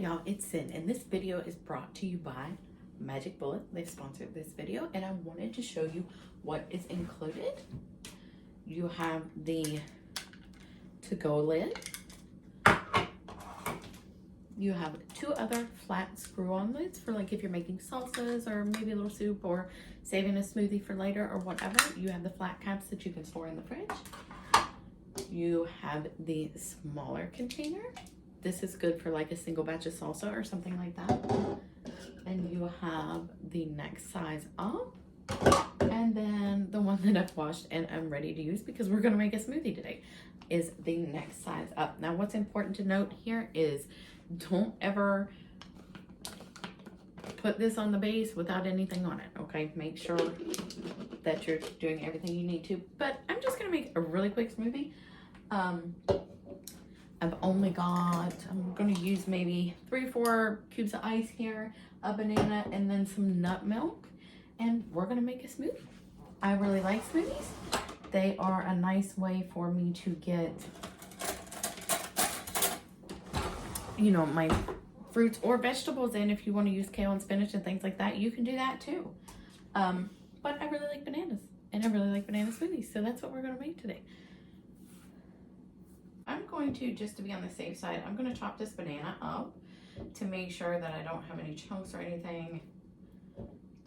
y'all, it's Sin, and this video is brought to you by Magic Bullet. They've sponsored this video, and I wanted to show you what is included. You have the to-go lid. You have two other flat screw-on lids for like if you're making salsas or maybe a little soup or saving a smoothie for later or whatever. You have the flat caps that you can store in the fridge. You have the smaller container. This is good for like a single batch of salsa or something like that. And you have the next size up. And then the one that I've washed and I'm ready to use because we're gonna make a smoothie today is the next size up. Now what's important to note here is don't ever put this on the base without anything on it, okay? Make sure that you're doing everything you need to. But I'm just gonna make a really quick smoothie. I've only got, I'm gonna use maybe 3 or 4 cubes of ice here, a banana, and then some nut milk. And we're gonna make a smoothie. I really like smoothies. They are a nice way for me to get, you know, my fruits or vegetables in. If you want to use kale and spinach and things like that, you can do that too. But I really like bananas, and I really like banana smoothies, so that's what we're gonna make today. I'm going to, just to be on the safe side, I'm gonna chop this banana up to make sure that I don't have any chunks or anything,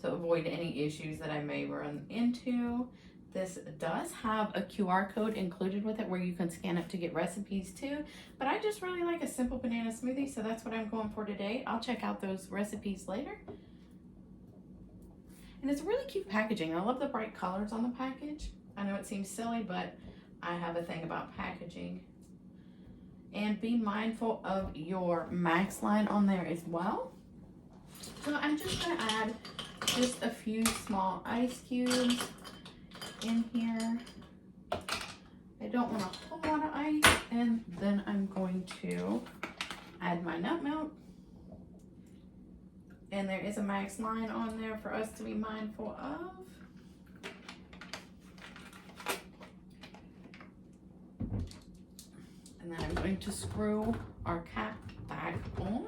to avoid any issues that I may run into. This does have a QR code included with it where you can scan it to get recipes too, but I just really like a simple banana smoothie, so that's what I'm going for today. I'll check out those recipes later. And it's really cute packaging. I love the bright colors on the package. I know it seems silly, but I have a thing about packaging. And be mindful of your max line on there as well. So I'm just gonna add just a few small ice cubes in here. I don't want a whole lot of ice. And then I'm going to add my nut milk. And there is a max line on there for us to be mindful of. And then I'm going to screw our cap back on.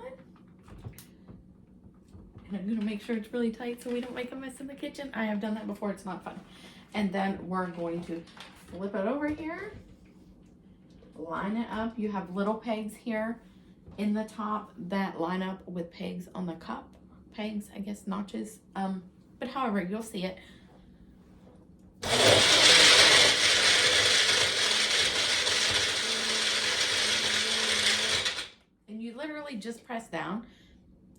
And I'm gonna make sure it's really tight so we don't make a mess in the kitchen. I have done that before, it's not fun. And then we're going to flip it over here, line it up. You have little pegs here in the top that line up with pegs on the cup. Pegs, I guess, notches. But however, you'll see it. And you literally just press down.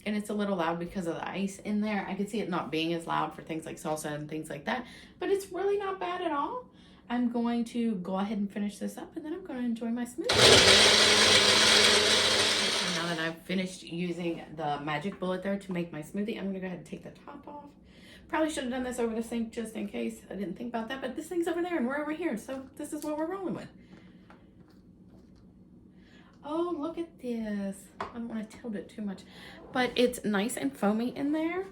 And it's a little loud because of the ice in there. I can see it not being as loud for things like salsa and things like that, but it's really not bad at all. I'm going to go ahead and finish this up, and then I'm going to enjoy my smoothie. So now that I've finished using the Magic Bullet there to make my smoothie, I'm going to go ahead and take the top off. Probably should have done this over the sink just in case. I didn't think about that, but this thing's over there and we're over here, so this is what we're rolling with. Oh, look at this. I don't want to tilt it too much, but it's nice and foamy in there.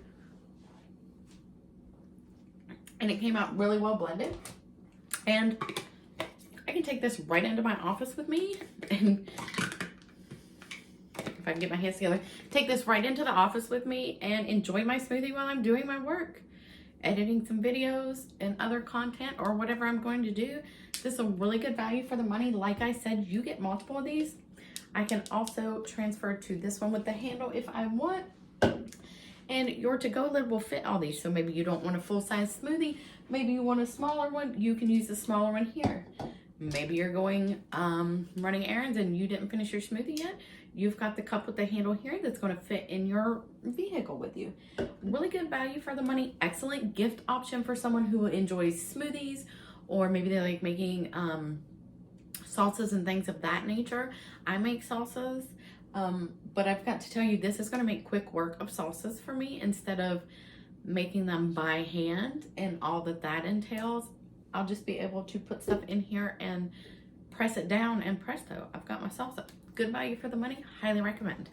And it came out really well blended. And I can take this right into my office with me. And if I can get my hands together, take this right into the office with me and enjoy my smoothie while I'm doing my work. Editing some videos and other content or whatever I'm going to do. This is a really good value for the money. Like I said, you get multiple of these. I can also transfer to this one with the handle if I want. And your to-go lid will fit all these. So maybe you don't want a full-size smoothie. Maybe you want a smaller one. You can use the smaller one here. Maybe you're going running errands and you didn't finish your smoothie yet. You've got the cup with the handle here that's going to fit in your vehicle with you. Really good value for the money. Excellent gift option for someone who enjoys smoothies, or maybe they like making salsas and things of that nature. I make salsas, but I've got to tell you, this is going to make quick work of salsas for me instead of making them by hand and all that entails. I'll just be able to put stuff in here and press it down, and presto, I've got my salsa. Good value for the money, highly recommend.